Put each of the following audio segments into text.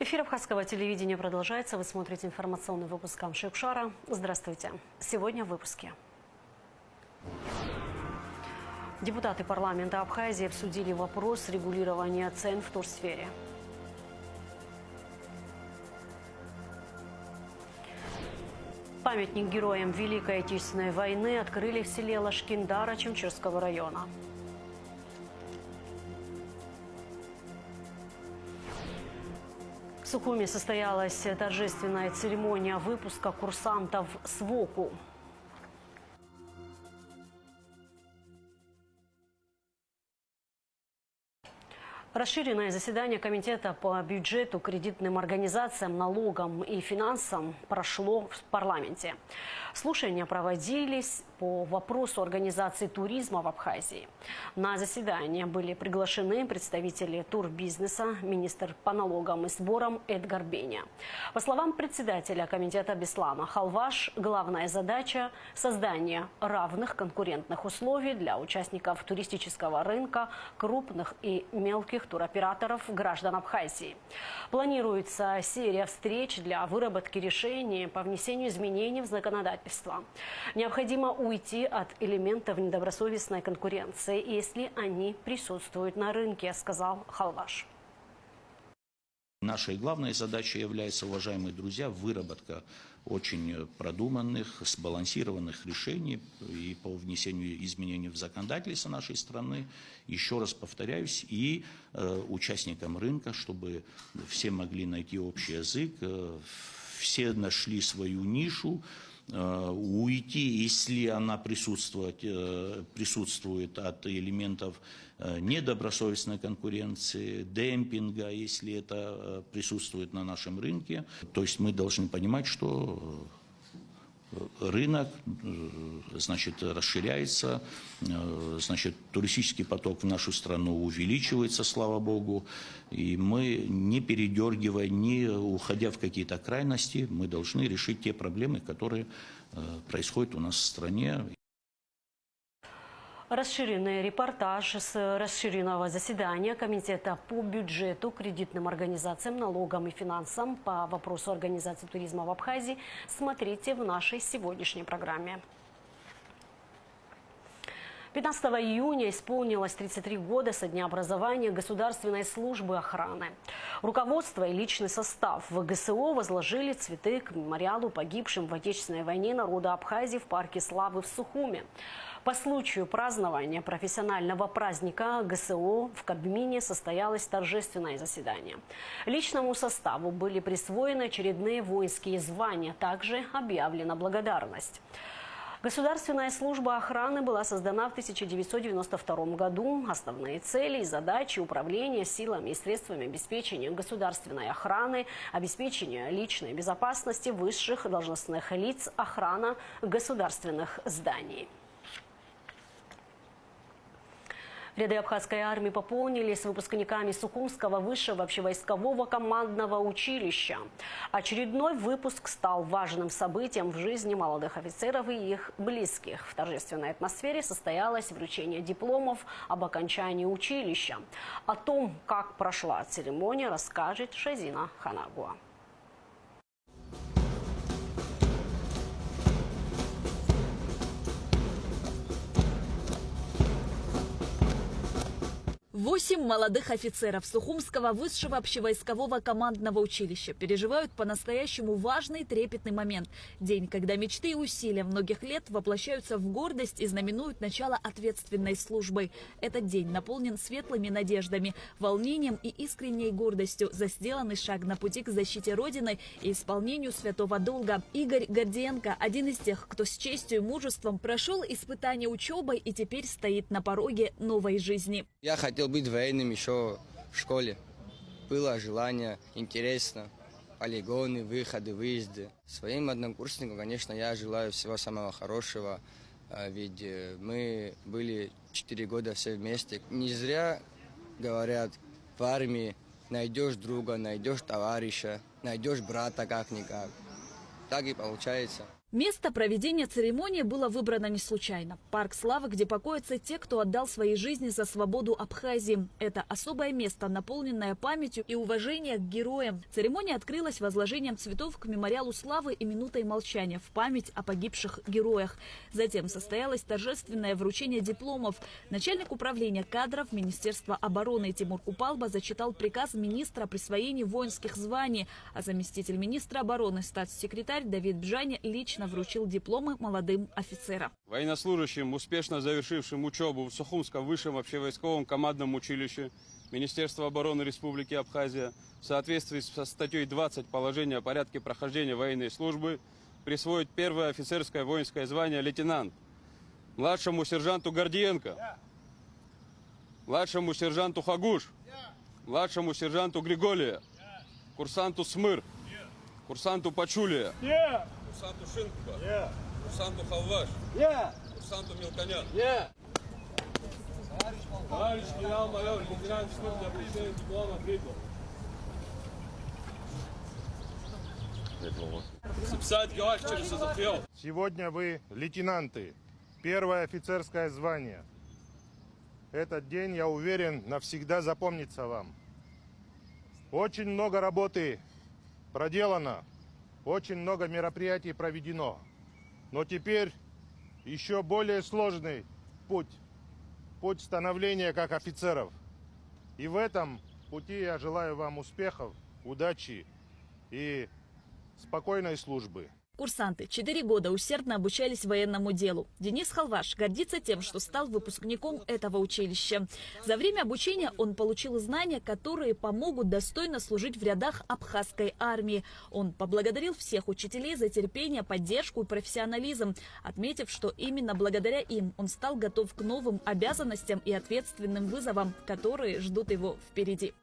Эфир Абхазского телевидения продолжается. Вы смотрите информационный выпуск Камши-Кшара. Здравствуйте. Сегодня в выпуске. Депутаты парламента Абхазии обсудили вопрос регулирования цен в турсфере. Памятник героям Великой Отечественной войны открыли в селе Лашкиндара Чемчирского района. В Сухуми состоялась торжественная церемония выпуска курсантов с ВОКу. Расширенное заседание Комитета по бюджету, кредитным организациям, налогам и финансам прошло в парламенте. Слушания проводились по вопросу организации туризма в Абхазии. На заседание были приглашены представители турбизнеса, министр по налогам и сборам Эдгар Беня. По словам председателя комитета Беслана Халваш, главная задача – создание равных конкурентных условий для участников туристического рынка, крупных и мелких туроператоров граждан Абхазии. Планируется серия встреч для выработки решений по внесению изменений в законодательство. Необходимо уйти от элементов недобросовестной конкуренции, если они присутствуют на рынке, сказал Халваш. Нашей главной задачей является, уважаемые друзья, выработка очень продуманных, сбалансированных решений и по внесению изменений в законодательство нашей страны. Еще раз повторяюсь, и участникам рынка, чтобы все могли найти общий язык, все нашли свою нишу, уйти, если она присутствует от элементов недобросовестной конкуренции, демпинга, если это присутствует на нашем рынке. То есть мы должны понимать, что рынок, значит, расширяется, значит, туристический поток в нашу страну увеличивается, слава богу, и мы, не передергивая, не уходя в какие-то крайности, мы должны решить те проблемы, которые происходят у нас в стране. Расширенный репортаж с расширенного заседания Комитета по бюджету, кредитным организациям, налогам и финансам по вопросу организации туризма в Абхазии смотрите в нашей сегодняшней программе. 15 июня исполнилось 33 года со дня образования Государственной службы охраны. Руководство и личный состав в ГСО возложили цветы к мемориалу погибшим в Отечественной войне народа Абхазии в парке Славы в Сухуми. По случаю празднования профессионального праздника ГСО в Кабмине состоялось торжественное заседание. Личному составу были присвоены очередные воинские звания, также объявлена благодарность. Государственная служба охраны была создана в 1992 году. Основные цели и задачи управления силами и средствами обеспечения государственной охраны, обеспечения личной безопасности высших должностных лиц, охрана государственных зданий. Ряды абхазской армии пополнились выпускниками Сухумского высшего общевойскового командного училища. Очередной выпуск стал важным событием в жизни молодых офицеров и их близких. В торжественной атмосфере состоялось вручение дипломов об окончании училища. О том, как прошла церемония, расскажет Шазина Ханагуа. Восемь молодых офицеров Сухумского высшего общевойскового командного училища переживают по-настоящему важный и трепетный момент. День, когда мечты и усилия многих лет воплощаются в гордость и знаменуют начало ответственной службы. Этот день наполнен светлыми надеждами, волнением и искренней гордостью за сделанный шаг на пути к защите Родины и исполнению святого долга. Игорь Гордиенко – один из тех, кто с честью и мужеством прошел испытания учебой и теперь стоит на пороге новой жизни. Я хотел быть военным еще в школе. Было желание, интересно, полигоны, выходы, выезды. Своим однокурсникам, конечно, я желаю всего самого хорошего, ведь мы были 4 года все вместе. Не зря говорят, в армии найдешь друга, найдешь товарища, найдешь брата как-никак. Так и получается. Место проведения церемонии было выбрано не случайно. Парк славы, где покоятся те, кто отдал свои жизни за свободу Абхазии. Это особое место, наполненное памятью и уважением к героям. Церемония открылась возложением цветов к мемориалу славы и минутой молчания в память о погибших героях. Затем состоялось торжественное вручение дипломов. Начальник управления кадров Министерства обороны Тимур Купалба зачитал приказ министра о присвоении воинских званий, а заместитель министра обороны, статс-секретарь Давид Бжани лично вручил дипломы молодым офицерам. Военнослужащим, успешно завершившим учебу в Сухумском высшем общевойсковом командном училище Министерства обороны Республики Абхазия в соответствии со статьей 20 положения о порядке прохождения военной службы присвоить первое офицерское воинское звание лейтенант младшему сержанту Гордиенко, младшему сержанту Хагуш, младшему сержанту Григолия, курсанту Смыр, курсанту Пачулия, курсанту Шинкова, курсанту Халваш, курсанту Мелконян. Товарищ генерал-майор, лейтенант член для получения диплома Гридл. Записать гелак через СЗФЛ. Сегодня вы лейтенанты, первое офицерское звание. Этот день, я уверен, навсегда запомнится вам. Очень много работы проделано, очень много мероприятий проведено. Но теперь еще более сложный путь становления как офицеров. И в этом пути я желаю вам успехов, удачи и спокойной службы. Курсанты 4 года усердно обучались военному делу. Денис Халваш гордится тем, что стал выпускником этого училища. За время обучения он получил знания, которые помогут достойно служить в рядах абхазской армии. Он поблагодарил всех учителей за терпение, поддержку и профессионализм, отметив, что именно благодаря им он стал готов к новым обязанностям и ответственным вызовам, которые ждут его впереди.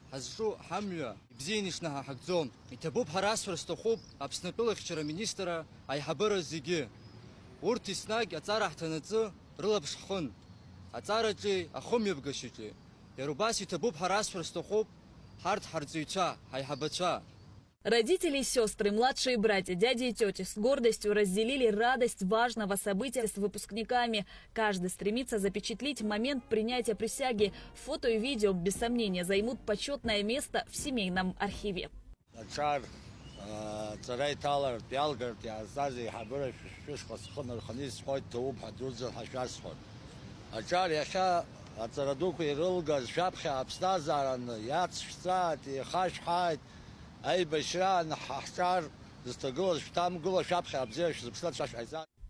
Хазшу хамля бзинишнаха хагзом итабуб харасферстохуб абснатулахчара министра айхабара зиги урт иснаг ацарахтанацу рылапшхон ацараджи ахомьебгашичи ярубас итабуб харасферстохуб харт харзуйча айхабача. Родители и сестры, младшие братья, дяди и тети с гордостью разделили радость важного события с выпускниками. Каждый стремится запечатлеть момент принятия присяги. Фото и видео, без сомнения, займут почетное место в семейном архиве.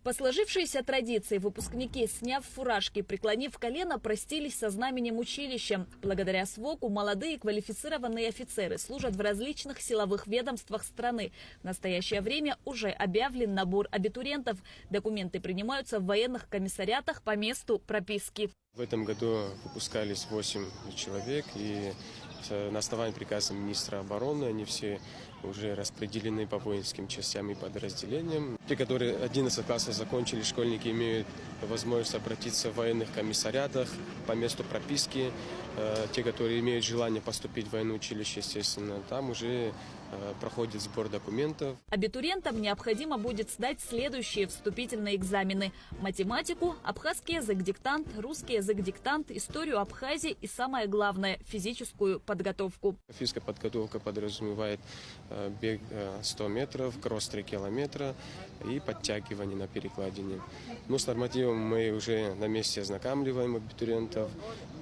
По сложившейся традиции выпускники, сняв фуражки, преклонив колено, простились со знаменем училища. Благодаря СВОКу молодые квалифицированные офицеры служат в различных силовых ведомствах страны. В настоящее время уже объявлен набор абитуриентов. Документы принимаются в военных комиссариатах по месту прописки. В этом году выпускались 8 человек, и на основании приказа министра обороны они все уже распределены по воинским частям и подразделениям. Те, которые 11 классов закончили, школьники имеют возможность обратиться в военных комиссариатах по месту прописки. Те, которые имеют желание поступить в военное училище, естественно, там уже проходит сбор документов. Абитуриентам необходимо будет сдать следующие вступительные экзамены: математику, абхазский язык-диктант, русский язык-диктант, историю Абхазии и, самое главное, физическую подготовку. Физическая подготовка подразумевает бег 100 метров, кросс 3 километра и подтягивание на перекладине. Но с нормативом мы уже на месте ознакомливаем абитуриентов.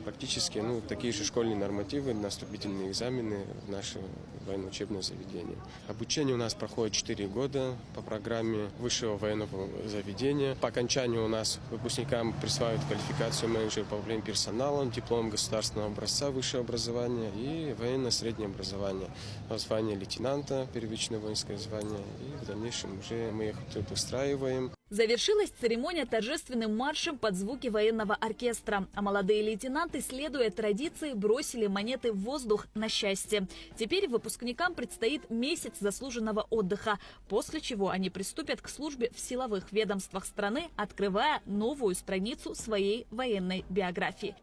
Практически такие же школьные нормативы на вступительные экзамены в наше военное учебное заведение. Обучение у нас проходит 4 года по программе высшего военного заведения. По окончанию у нас выпускникам присваивают квалификацию менеджера по управлению персоналом, диплом государственного образца высшего образования и военное среднее образование. Звание лейтенанта, первичное воинское звание, и в дальнейшем уже мы их тут устраиваем. Завершилась церемония торжественным маршем под звуки военного оркестра. А молодые лейтенанты, следуя традиции, бросили монеты в воздух на счастье. Теперь выпускникам предстоит месяц заслуженного отдыха, после чего они приступят к службе в силовых ведомствах страны, открывая новую страницу своей военной биографии.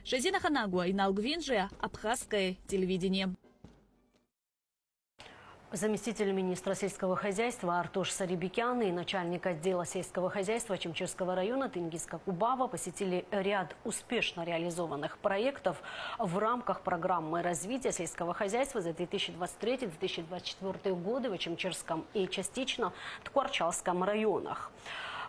Шазина Ханагуа, Инал Гвинджия, Абхазское телевидение. Заместитель министра сельского хозяйства Артуш Сарибикян и начальник отдела сельского хозяйства Чимчирского района Тенгизка Кубава посетили ряд успешно реализованных проектов в рамках программы развития сельского хозяйства за 2023-2024 годы в Чимчирском и частично Ткварчалском районах.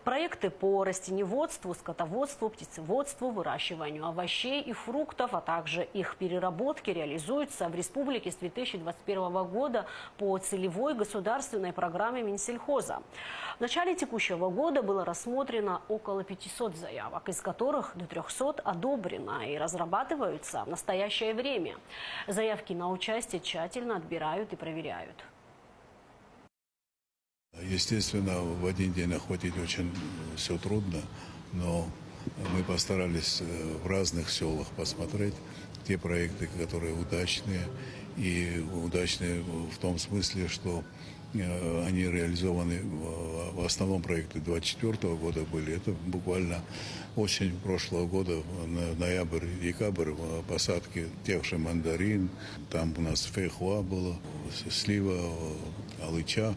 Проекты по растениеводству, скотоводству, птицеводству, выращиванию овощей и фруктов, а также их переработке реализуются в республике с 2021 года по целевой государственной программе Минсельхоза. В начале текущего года было рассмотрено около 500 заявок, из которых до 300 одобрено и разрабатываются в настоящее время. Заявки на участие тщательно отбирают и проверяют. Естественно, в один день охватить очень все трудно, но мы постарались в разных селах посмотреть те проекты, которые удачные. И удачные в том смысле, что они реализованы, в основном проекты 2024 года были. Это буквально осень прошлого года, ноябрь, декабрь, посадки тех же мандарин. Там у нас фейхуа было, слива, алыча.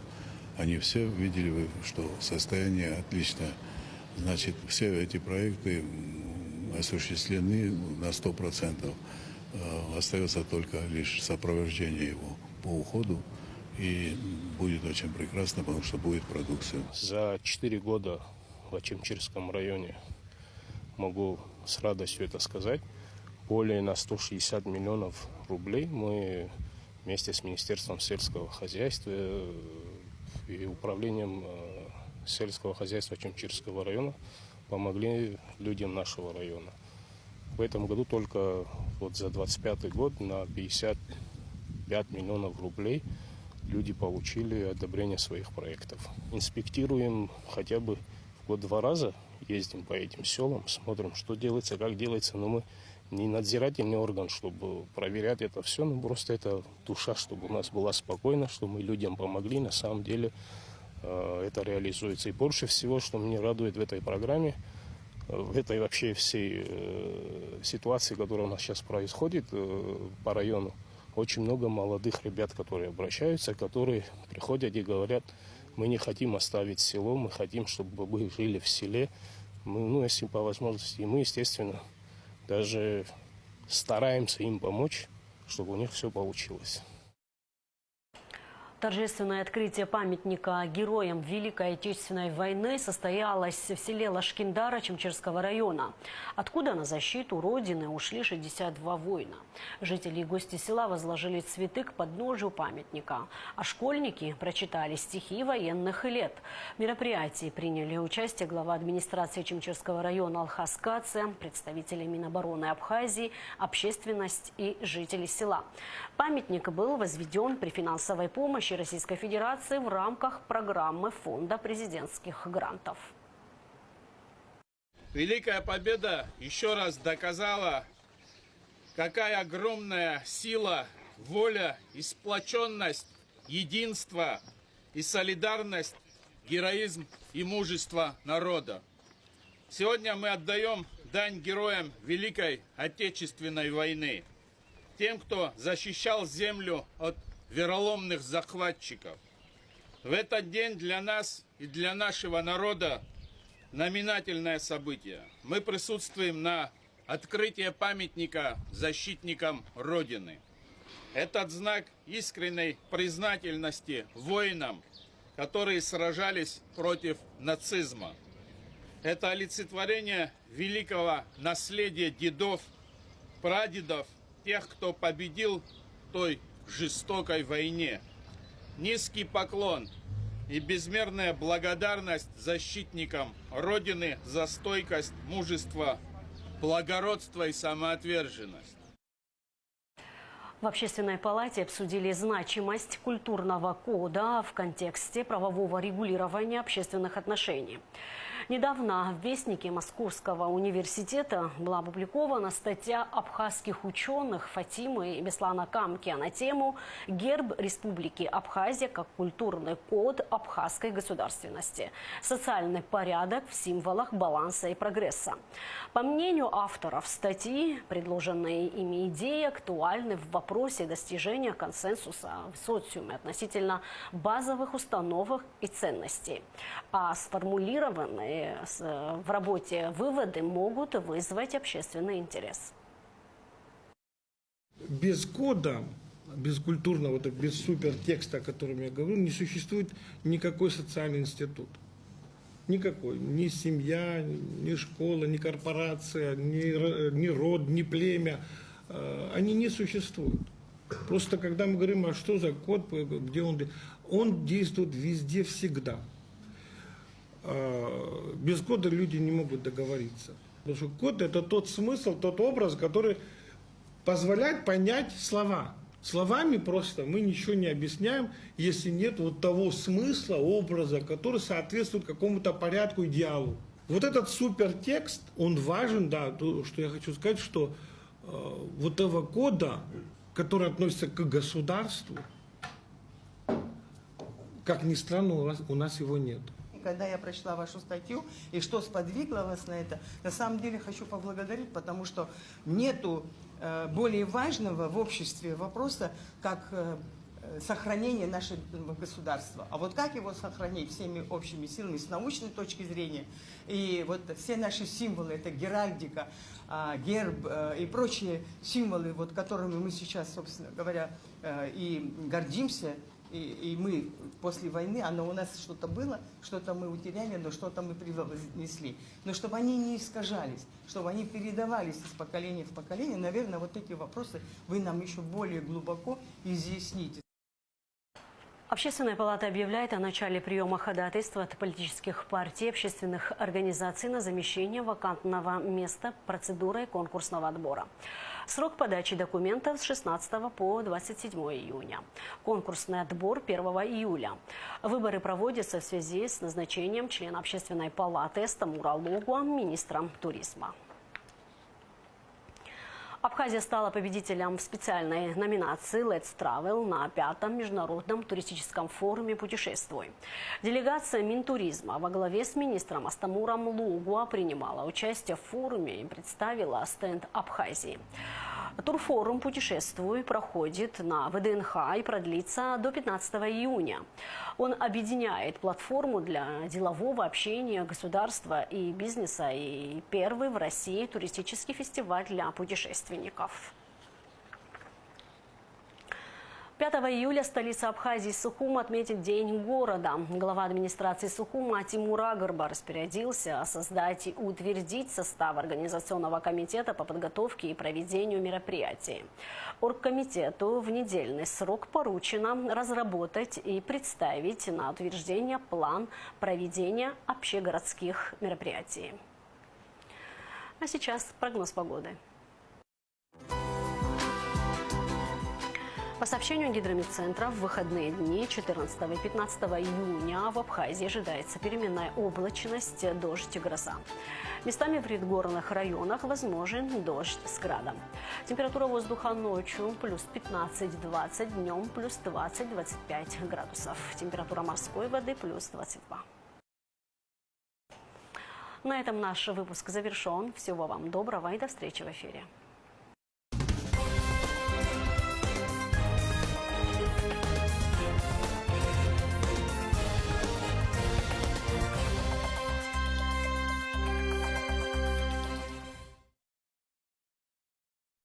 Они все видели, что состояние отличное. Значит, все эти проекты осуществлены на 100%. Остается только лишь сопровождение его по уходу. И будет очень прекрасно, потому что будет продукция. За 4 года в Чимчирском районе, могу с радостью это сказать, более на 160 миллионов рублей мы вместе с Министерством сельского хозяйства и управлением сельского хозяйства Чимчирского района помогли людям нашего района. В этом году только вот за 2025 год на 55 миллионов рублей люди получили одобрение своих проектов. Инспектируем хотя бы в год 2 раза, ездим по этим селам, смотрим, что делается, как делается, но мы не надзирательный орган, чтобы проверять это все, но просто это душа, чтобы у нас была спокойна, что мы людям помогли, на самом деле это реализуется. И больше всего, что меня радует в этой программе, в этой вообще всей ситуации, которая у нас сейчас происходит по району, очень много молодых ребят, которые обращаются, которые приходят и говорят, мы не хотим оставить село, мы хотим, чтобы вы жили в селе, если по возможности. И мы, естественно, даже стараемся им помочь, чтобы у них все получилось. Торжественное открытие памятника героям Великой Отечественной войны состоялось в селе Лашкиндара Чимчирского района, откуда на защиту Родины ушли 62 воина. Жители и гости села возложили цветы к подножию памятника, а школьники прочитали стихи военных лет. В мероприятии приняли участие глава администрации Чимчирского района Алхаз Каце, представители Минобороны Абхазии, общественность и жители села. Памятник был возведен при финансовой помощи Российской Федерации в рамках программы Фонда президентских грантов. Великая Победа еще раз доказала, какая огромная сила, воля, и сплоченность, единство и солидарность, героизм и мужество народа. Сегодня мы отдаем дань героям Великой Отечественной войны, тем, кто защищал землю от вероломных захватчиков. В этот день для нас и для нашего народа знаменательное событие. Мы присутствуем на открытии памятника защитникам Родины. Этот знак искренней признательности воинам, которые сражались против нацизма. Это олицетворение великого наследия дедов, прадедов, тех, кто победил в той жестокой войне. Низкий поклон и безмерная благодарность защитникам Родины за стойкость, мужество, благородство и самоотверженность. В Общественной палате обсудили значимость культурного кода в контексте правового регулирования общественных отношений. Недавно в Вестнике Московского университета была опубликована статья абхазских ученых Фатимы и Беслана Камки на тему «Герб Республики Абхазия как культурный код абхазской государственности. Социальный порядок в символах баланса и прогресса». По мнению авторов статьи, предложенные ими идеи актуальны в вопросе достижения консенсуса в социуме относительно базовых установок и ценностей. А сформулированные в работе выводы могут вызвать общественный интерес. Без кода, без культурного, без супертекста, о котором я говорю, не существует никакой социальный институт. Никакой. Ни семья, ни школа, ни корпорация, ни род, ни племя. Они не существуют. Просто когда мы говорим, а что за код, где он действует везде, всегда. Без кода люди не могут договориться. Потому что код – это тот смысл, тот образ, который позволяет понять слова. Словами просто мы ничего не объясняем, если нет вот того смысла, образа, который соответствует какому-то порядку, идеалу. Вот этот супертекст, он важен, да, то, что я хочу сказать, что вот этого кода, который относится к государству, как ни странно, у нас его нет. Когда я прочла вашу статью и что сподвигло вас на это, на самом деле хочу поблагодарить, потому что нету более важного в обществе вопроса, как сохранение нашего государства. А вот как его сохранить всеми общими силами с научной точки зрения? И вот все наши символы, это геральдика, герб и прочие символы, вот которыми мы сейчас, собственно говоря, и гордимся. И мы после войны, оно у нас что-то было, что-то мы утеряли, но что-то мы привнесли. Но чтобы они не искажались, чтобы они передавались из поколения в поколение, наверное, вот эти вопросы вы нам еще более глубоко изъясните. Общественная палата объявляет о начале приема ходатайств от политических партий и общественных организаций на замещение вакантного места процедурой конкурсного отбора. Срок подачи документов с 16 по 27 июня. Конкурсный отбор 1 июля. Выборы проводятся в связи с назначением члена Общественной палаты Астамура Логуа министром туризма. Абхазия стала победителем в специальной номинации «Let's Travel» на 5-м международном туристическом форуме «Путешествуй». Делегация Минтуризма во главе с министром Астамуром Логуа принимала участие в форуме и представила стенд Абхазии. Турфорум «Путешествуй» проходит на ВДНХ и продлится до 15 июня. Он объединяет платформу для делового общения государства и бизнеса и первый в России туристический фестиваль для путешественников. 5 июля столица Абхазии Сухум отметит День города. Глава администрации Сухума Тимур Агарба распорядился создать и утвердить состав Организационного комитета по подготовке и проведению мероприятий. Оргкомитету в недельный срок поручено разработать и представить на утверждение план проведения общегородских мероприятий. А сейчас прогноз погоды. По сообщению гидромедцентра, в выходные дни 14 и 15 июня в Абхазии ожидается переменная облачность, дождь и гроза. Местами в предгорных районах возможен дождь с градом. Температура воздуха ночью плюс 15-20, днем плюс 20-25 градусов. Температура морской воды плюс 22. На этом наш выпуск завершен. Всего вам доброго и до встречи в эфире.